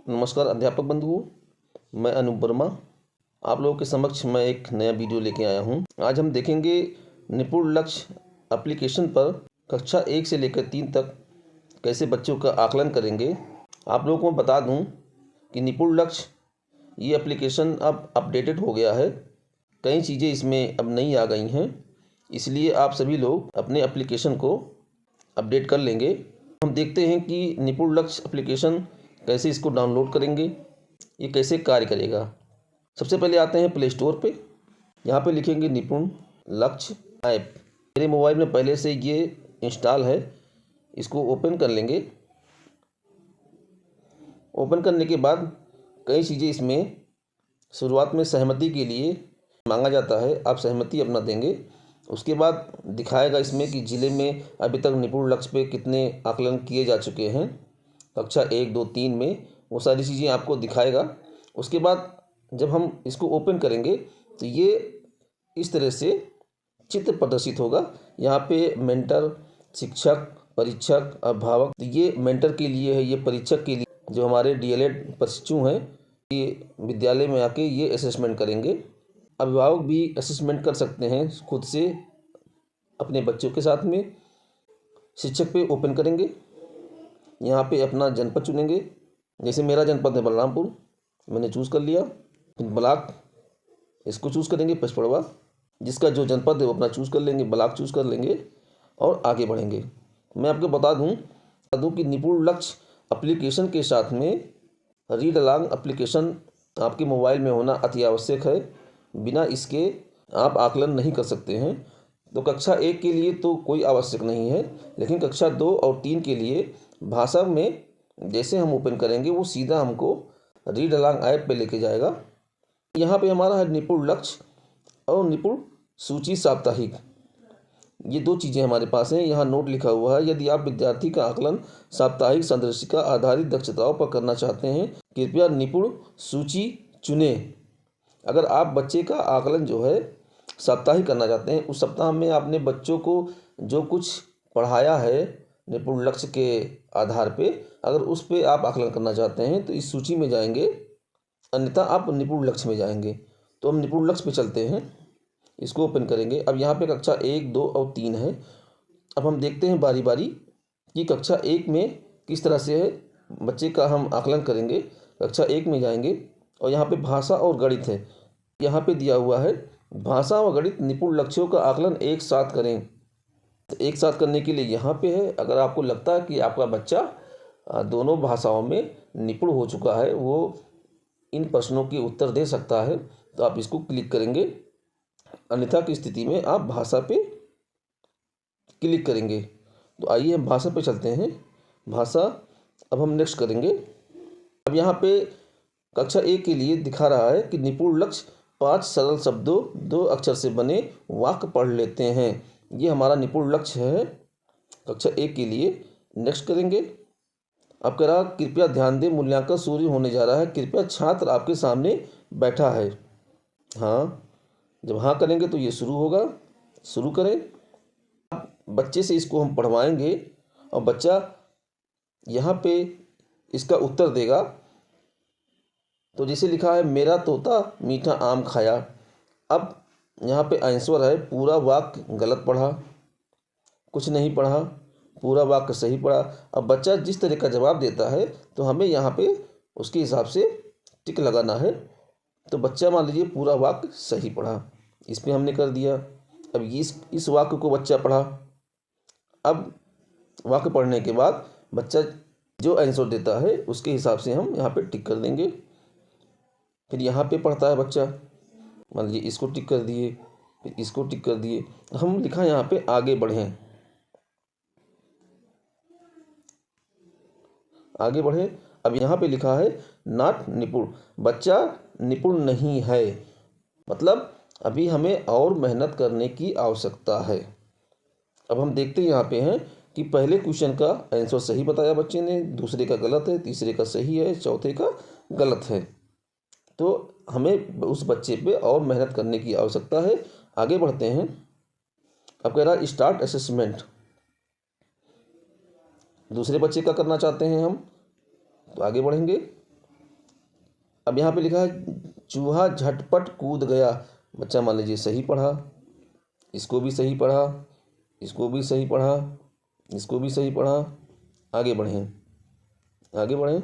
नमस्कार अध्यापक बंधुओं, मैं अनूप वर्मा। आप लोगों के समक्ष मैं एक नया वीडियो लेके आया हूं। आज हम देखेंगे निपुण लक्ष्य एप्लीकेशन पर कक्षा 1 से लेकर 3 तक कैसे बच्चों का आकलन करेंगे। आप लोगों को बता दूं कि निपुण लक्ष्य ये एप्लीकेशन अब अपडेटेड हो गया है। कई चीज़ें इसमें अब नई आ गई हैं, इसलिए आप सभी लोग अपने एप्लीकेशन को अपडेट कर लेंगे। हम देखते हैं कि निपुण लक्ष्य एप्लीकेशन कैसे इसको डाउनलोड करेंगे, ये कैसे कार्य करेगा। सबसे पहले आते हैं प्ले स्टोर पे। यहाँ पे लिखेंगे निपुण लक्ष्य ऐप। मेरे मोबाइल में पहले से ये इंस्टॉल है, इसको ओपन कर लेंगे। ओपन करने के बाद कई चीज़ें इसमें शुरुआत में सहमति के लिए मांगा जाता है, आप सहमति अपना देंगे। उसके बाद दिखाएगा इसमें कि ज़िले में अभी तक निपुण लक्ष्य पे कितने आकलन किए जा चुके हैं, कक्षा 1, 2, 3 में, वो सारी चीज़ें आपको दिखाएगा। उसके बाद जब हम इसको ओपन करेंगे तो ये इस तरह से चित्र प्रदर्शित होगा। यहाँ पे मेंटर, शिक्षक, परीक्षक, अभिभावक। तो ये मेंटर के लिए है, ये परीक्षक के लिए जो हमारे डीएलएड प्रशिक्षु हैं, ये विद्यालय में आके ये असेसमेंट करेंगे। अभिभावक भी असेसमेंट कर सकते हैं खुद से अपने बच्चों के साथ में। शिक्षक पे ओपन करेंगे, यहाँ पे अपना जनपद चुनेंगे। जैसे मेरा जनपद है बलरामपुर, मैंने चूज़ कर लिया। फिर ब्लॉक इसको चूज़ करेंगे, पचपड़वा। जिसका जो जनपद है वो अपना चूज़ कर लेंगे, ब्लॉक चूज़ कर लेंगे और आगे बढ़ेंगे। मैं आपको बता दूं कि निपुण लक्ष्य एप्लीकेशन के साथ में रीड अलांग एप्लीकेशन आपके मोबाइल में होना अति आवश्यक है। बिना इसके आप आकलन नहीं कर सकते हैं। तो कक्षा 1 के लिए तो कोई आवश्यक नहीं है, लेकिन कक्षा 2 और 3 के लिए भाषा में जैसे हम ओपन करेंगे वो सीधा हमको रीड अलांग ऐप पे लेके जाएगा। यहाँ पे हमारा है निपुण लक्ष्य और निपुण सूची साप्ताहिक। ये दो चीज़ें हमारे पास हैं। यहाँ नोट लिखा हुआ है, यदि आप विद्यार्थी का आकलन साप्ताहिक संदर्शिका आधारित दक्षताओं पर करना चाहते हैं, कृपया निपुण सूची चुनें। अगर आप बच्चे का आकलन जो है साप्ताहिक करना चाहते हैं, उस सप्ताह में आपने बच्चों को जो कुछ पढ़ाया है निपुण लक्ष्य के आधार पे, अगर उस पे आप आकलन करना चाहते हैं तो इस सूची में जाएंगे, अन्यथा आप निपुण लक्ष्य में जाएंगे। तो हम निपुण लक्ष्य पे चलते हैं, इसको ओपन करेंगे। अब यहाँ पे कक्षा 1, 2 और 3 है। अब हम देखते हैं बारी बारी कि कक्षा 1 में किस तरह से है बच्चे का हम आकलन करेंगे। कक्षा 1 में जाएंगे और यहाँ पे भाषा और गणित है। यहाँ पे दिया हुआ है भाषा और गणित निपुण लक्ष्यों का आकलन एक साथ करें। तो एक साथ करने के लिए यहाँ पे है। अगर आपको लगता है कि आपका बच्चा दोनों भाषाओं में निपुण हो चुका है, वो इन प्रश्नों के उत्तर दे सकता है, तो आप इसको क्लिक करेंगे। अन्यथा की स्थिति में आप भाषा पे क्लिक करेंगे। तो आइए हम भाषा पे चलते हैं। भाषा अब हम नेक्स्ट करेंगे। अब यहाँ पे कक्षा 1 के लिए दिखा रहा है कि निपुण लक्ष्य 5 सरल शब्दों 2 अक्षर से बने वाक्य पढ़ लेते हैं। ये हमारा निपुण लक्ष्य है कक्षा 1 के लिए। नेक्स्ट करेंगे। अब कह रहा कृपया ध्यान दें, मूल्यांकन शुरू होने जा रहा है, कृपया छात्र आपके सामने बैठा है। हाँ, जब हाँ करेंगे तो ये शुरू होगा। शुरू करें। अब बच्चे से इसको हम पढ़वाएंगे और बच्चा यहाँ पे इसका उत्तर देगा। तो जैसे लिखा है, मेरा तोता मीठा आम खाया। अब यहाँ पे आंसर है, पूरा वाक्य गलत पढ़ा, कुछ नहीं पढ़ा, पूरा वाक्य सही पढ़ा। अब बच्चा जिस तरह का जवाब देता है तो हमें यहाँ पे उसके हिसाब से टिक लगाना है। तो बच्चा मान लीजिए पूरा वाक्य सही पढ़ा, इस पर हमने कर दिया। अब इस वाक्य को बच्चा पढ़ा। अब वाक्य पढ़ने के बाद बच्चा जो आंसर देता है उसके हिसाब से हम यहाँ पे टिक कर देंगे। फिर यहाँ पे पढ़ता है बच्चा, मान लीजिए इसको टिक कर दिए, फिर इसको टिक कर दिए। हम लिखा यहाँ पे आगे बढ़ें। आगे बढ़े। अब यहाँ पे लिखा है नॉट निपुण, बच्चा निपुण नहीं है, मतलब अभी हमें और मेहनत करने की आवश्यकता है। अब हम देखते हैं यहाँ पे हैं कि पहले क्वेश्चन का आंसर सही बताया बच्चे ने, दूसरे का गलत है, तीसरे का सही है, चौथे का गलत है। तो हमें उस बच्चे पे और मेहनत करने की आवश्यकता है। आगे बढ़ते हैं। अब कह रहा है स्टार्ट असेसमेंट। दूसरे बच्चे का करना चाहते हैं हम, तो आगे बढ़ेंगे। अब यहाँ पे लिखा है चूहा झटपट कूद गया। बच्चा मान लीजिए सही पढ़ा, इसको भी सही पढ़ा, इसको भी सही पढ़ा, इसको भी सही पढ़ा। आगे बढ़ें, आगे बढ़ें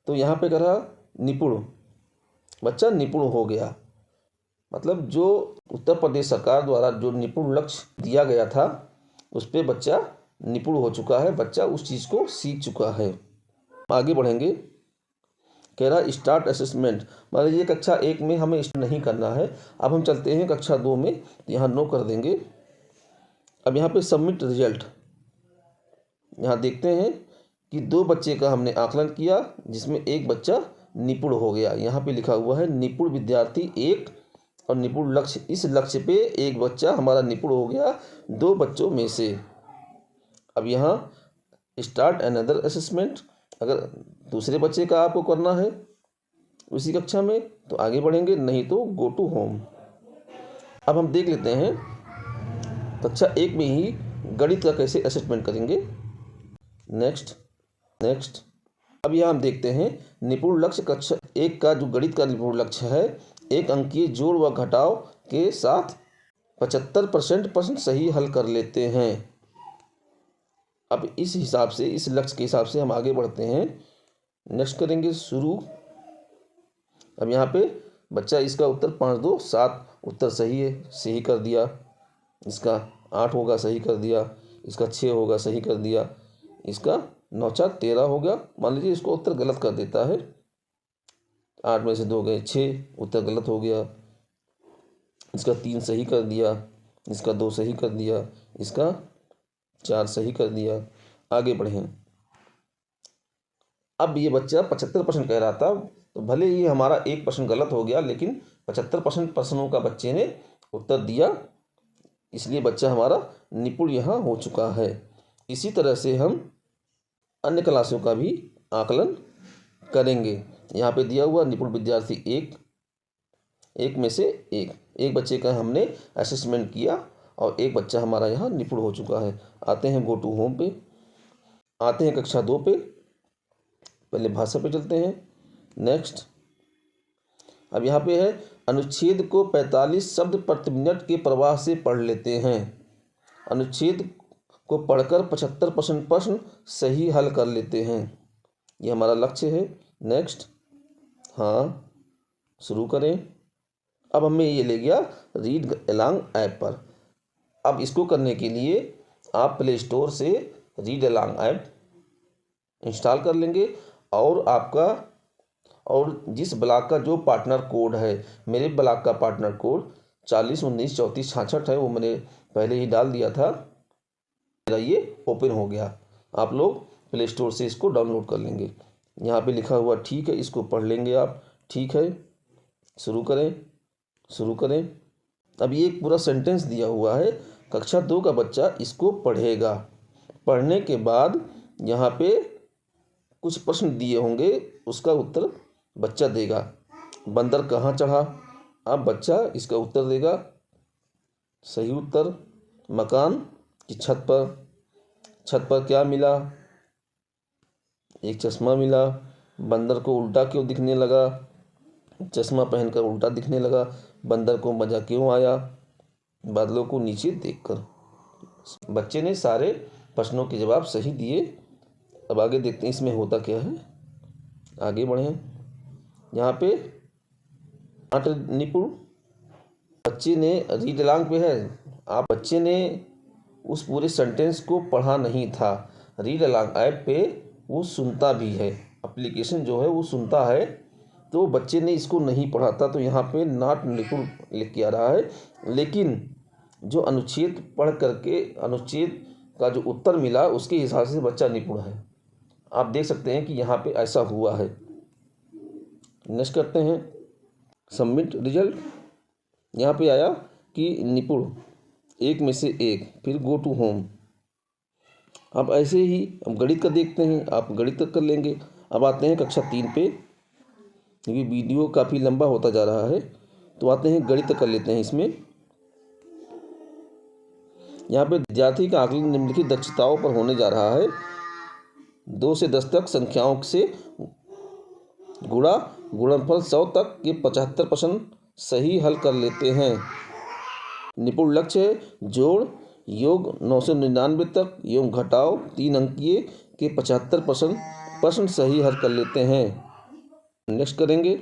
तो यहाँ पे करा निपुण, बच्चा निपुण हो गया। मतलब जो उत्तर प्रदेश सरकार द्वारा जो निपुण लक्ष्य दिया गया था उस पर बच्चा निपुण हो चुका है, बच्चा उस चीज़ को सीख चुका है। आगे बढ़ेंगे, कह रहा स्टार्ट असेसमेंट। मान लीजिए कक्षा 1 में हमें स्टार्ट नहीं करना है, अब हम चलते हैं कक्षा 2 में, यहाँ नो कर देंगे। अब यहाँ पे सबमिट रिजल्ट, यहाँ देखते हैं कि 2 बच्चे का हमने आकलन किया जिसमें एक बच्चा निपुण हो गया। यहाँ पे लिखा हुआ है निपुण विद्यार्थी 1 और निपुण लक्ष्य, इस लक्ष्य पे एक बच्चा हमारा निपुण हो गया 2 बच्चों में से। अब यहाँ स्टार्ट अनदर असेसमेंट, अगर दूसरे बच्चे का आपको करना है उसी कक्षा में तो आगे बढ़ेंगे, नहीं तो गो टू होम। अब हम देख लेते हैं कक्षा 1 में ही गणित का कैसे असेसमेंट करेंगे। Next next. अब यहाँ हम देखते हैं निपुण लक्ष्य कक्षा 1 का जो गणित का निपुण लक्ष्य है, 1 अंकीय जोड़ व घटाव के साथ 75% प्रश्न सही हल कर लेते हैं। अब इस हिसाब से, इस लक्ष्य के हिसाब से हम आगे बढ़ते हैं। नेक्स्ट करेंगे शुरू। अब यहाँ पे बच्चा इसका उत्तर 5 2 7 उत्तर सही है, सही कर दिया। इसका 8 होगा, सही कर दिया। इसका 6 होगा, सही कर दिया। इसका 9 4 13 हो गया। मान लीजिए इसको उत्तर गलत कर देता है, 8 में से 2 गए, 6 उत्तर गलत हो गया। इसका 3 सही कर दिया, इसका 2 सही कर दिया, इसका 4 सही कर दिया। आगे बढ़ें। अब ये बच्चा 75% कह रहा था, तो भले ही हमारा 1 प्रश्न गलत हो गया लेकिन 75% प्रश्नों का बच्चे ने उत्तर दिया, इसलिए बच्चा हमारा निपुण यहाँ हो चुका है। इसी तरह से हम अन्य क्लासों का भी आकलन करेंगे। यहाँ पे दिया हुआ निपुण विद्यार्थी 1 में से एक बच्चे का हमने असेसमेंट किया और एक बच्चा हमारा यहाँ निपुण हो चुका है। आते हैं गो टू होम पे, आते हैं कक्षा 2 पे। पहले भाषा पे चलते हैं। नेक्स्ट। अब यहाँ पे है अनुच्छेद को 45 शब्द प्रति मिनट के प्रवाह से पढ़ लेते हैं। अनुच्छेद को पढ़कर 75% प्रश्न सही हल कर लेते हैं, ये हमारा लक्ष्य है। नेक्स्ट। हाँ, शुरू करें। अब हमें ये ले गया रीड अलोंग ऐप पर। अब इसको करने के लिए आप प्ले स्टोर से रीड अलोंग ऐप इंस्टॉल कर लेंगे और जिस ब्लॉक का जो पार्टनर कोड है, मेरे ब्लॉक का पार्टनर कोड 40 19 34 66 है, वो मैंने पहले ही डाल दिया था, मेरा ये ओपन हो गया। आप लोग प्ले स्टोर से इसको डाउनलोड कर लेंगे। यहाँ पे लिखा हुआ ठीक है, इसको पढ़ लेंगे आप। ठीक है, शुरू करें, शुरू करें। अब ये एक पूरा सेंटेंस दिया हुआ है, कक्षा 2 का बच्चा इसको पढ़ेगा। पढ़ने के बाद यहाँ पे कुछ प्रश्न दिए होंगे, उसका उत्तर बच्चा देगा। बंदर कहाँ चढ़ा, अब बच्चा इसका उत्तर देगा। सही उत्तर। मकान की छत पर, छत पर क्या मिला, एक चश्मा मिला। बंदर को उल्टा क्यों दिखने लगा, चश्मा पहनकर उल्टा दिखने लगा। बंदर को मज़ा क्यों आया, बादलों को नीचे देखकर। बच्चे ने सारे प्रश्नों के जवाब सही दिए। अब आगे देखते हैं इसमें होता क्या है। आगे बढ़ें। यहाँ पे आठ निपुण बच्चे ने रीड अलोंग पे है, आप बच्चे ने उस पूरे सेंटेंस को पढ़ा नहीं था। रीड अलोंग ऐप पे वो सुनता भी है, एप्लीकेशन जो है वो सुनता है, तो बच्चे ने इसको नहीं पढ़ा था, तो यहाँ पे नॉट निपुण लिख के आ रहा है। लेकिन जो अनुच्छेद पढ़ करके अनुच्छेद का जो उत्तर मिला उसके हिसाब से बच्चा निपुण है। आप देख सकते हैं कि यहाँ पे ऐसा हुआ है। नेक्स्ट करते हैं सबमिट रिजल्ट। यहाँ पे आया कि निपुण 1 में से 1, फिर गो टू होम। अब ऐसे ही हम गणित का देखते हैं, आप गणित का कर लेंगे। अब आते हैं कक्षा 3 पे, क्योंकि वीडियो काफ़ी लंबा होता जा रहा है, तो आते हैं गणित कर लेते हैं। इसमें यहाँ पे विद्यार्थी का आकलन निम्नलिखित दक्षताओं पर होने जा रहा है। 2 से 10 तक संख्याओं से गुणा गुणनफल 100 तक के 75% सही हल कर लेते हैं। निपुण लक्ष्य है जोड़ योग 999 तक एवं घटाव 3 अंकीय के 75% सही हल कर लेते हैं। नेक्स्ट करेंगे,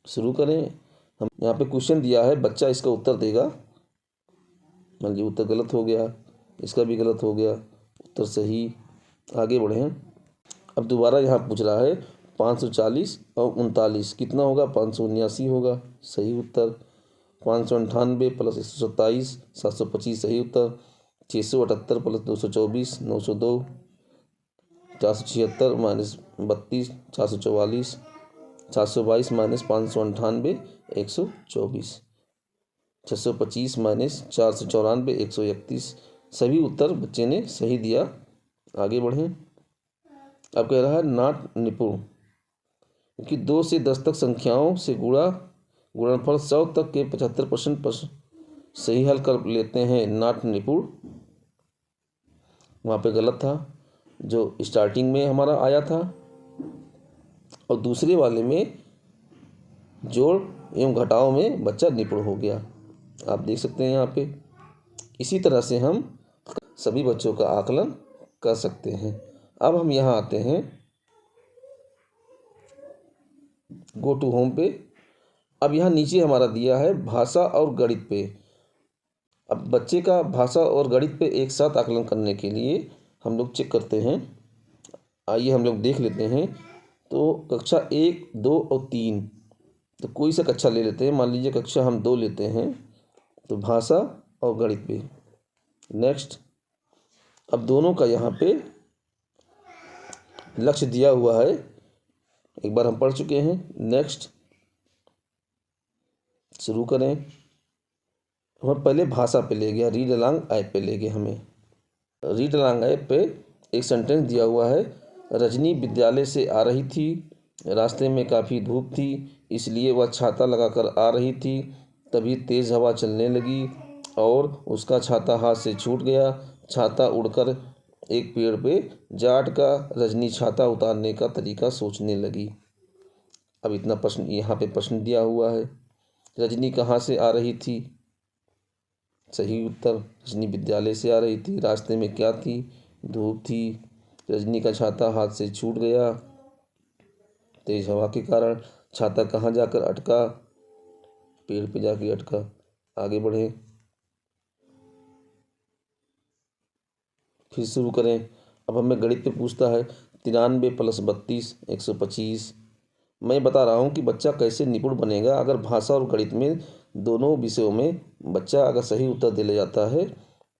शुरू करें। हम यहाँ पे क्वेश्चन दिया है, बच्चा इसका उत्तर देगा। मान लीजिए उत्तर गलत हो गया, इसका भी गलत हो गया, उत्तर सही। आगे बढ़ें। अब दोबारा यहाँ पूछ रहा है 540 और 39 कितना होगा, 579 होगा, सही उत्तर। 598 प्लस 127 725 सही उत्तर। 678 प्लस 224 902। 476 माइनस 32 444। 722 माइनस 598 124। 625 माइनस 494 131। सभी उत्तर बच्चे ने सही दिया। आगे बढ़ें। अब कह रहा है नाट निपुण कि 2 से 10 तक संख्याओं से गुणनफल 100 तक के 75% सही हल कर लेते हैं। नाट निपुण वहाँ पे गलत था, जो स्टार्टिंग में हमारा आया था, और दूसरे वाले में जोड़ एवं घटाव में बच्चा निपुण हो गया। आप देख सकते हैं यहाँ पे। इसी तरह से हम सभी बच्चों का आकलन कर सकते हैं। अब हम यहाँ आते हैं गो टू होम पे। अब यहाँ नीचे हमारा दिया है भाषा और गणित पे। अब बच्चे का भाषा और गणित पे एक साथ आकलन करने के लिए हम लोग चेक करते हैं। आइए हम लोग देख लेते हैं। तो कक्षा 1, 2 और 3, तो कोई सा कक्षा ले लेते हैं। मान लीजिए कक्षा हम 2 लेते हैं, तो भाषा और गणित पे। नेक्स्ट, अब दोनों का यहाँ पे लक्ष्य दिया हुआ है, एक बार हम पढ़ चुके हैं। नेक्स्ट, शुरू करें। हम पहले भाषा पे ले गया, रीड अलोंग ऐप पे ले गए हमें। रीड अलोंग ऐप पे एक सेंटेंस दिया हुआ है, रजनी विद्यालय से आ रही थी, रास्ते में काफ़ी धूप थी, इसलिए वह छाता लगाकर आ रही थी। तभी तेज़ हवा चलने लगी और उसका छाता हाथ से छूट गया। छाता उड़कर एक पेड़ पे जा अटका। रजनी छाता उतारने का तरीका सोचने लगी। अब इतना प्रश्न यहाँ पे प्रश्न दिया हुआ है, रजनी कहाँ से आ रही थी? सही उत्तर, रजनी विद्यालय से आ रही थी। रास्ते में क्या थी? धूप थी। रजनी का छाता हाथ से छूट गया तेज हवा के कारण। छाता कहाँ जाकर अटका? पेड़ पे जाके अटका। आगे बढ़े, फिर शुरू करें। अब हमें गणित पे पूछता है 93 प्लस 32 125। मैं बता रहा हूँ कि बच्चा कैसे निपुण बनेगा। अगर भाषा और गणित में दोनों विषयों में बच्चा अगर सही उत्तर दे ले जाता है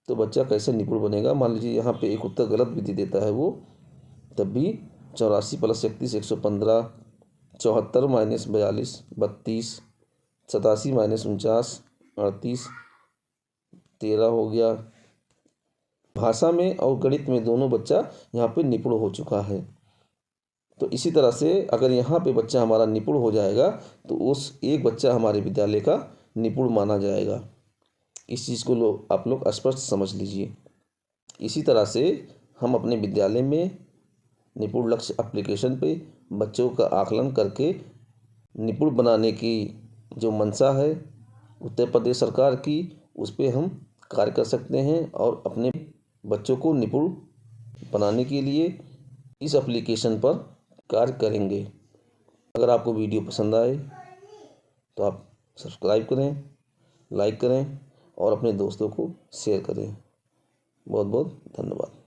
तो बच्चा कैसे निपुण बनेगा। मान लीजिए यहाँ पे एक उत्तर गलत भी दे देता है वो, तब भी 84 प्लस 31 115। 74 माइनस 42 32। 87 माइनस 49 38। 13 हो गया। भाषा में और गणित में दोनों बच्चा यहाँ पे निपुण हो चुका है। तो इसी तरह से अगर यहाँ पे बच्चा हमारा निपुण हो जाएगा तो उस एक बच्चा हमारे विद्यालय का निपुण माना जाएगा। इस चीज़ को आप लोग स्पष्ट समझ लीजिए। इसी तरह से हम अपने विद्यालय में निपुण लक्ष्य एप्लीकेशन पे बच्चों का आकलन करके निपुण बनाने की जो मंशा है उत्तर प्रदेश सरकार की, उस पर हम कार्य कर सकते हैं और अपने बच्चों को निपुण बनाने के लिए इस एप्लीकेशन पर कार्य करेंगे। अगर आपको वीडियो पसंद आए तो आप सब्सक्राइब करें, लाइक करें और अपने दोस्तों को शेयर करें। बहुत बहुत धन्यवाद।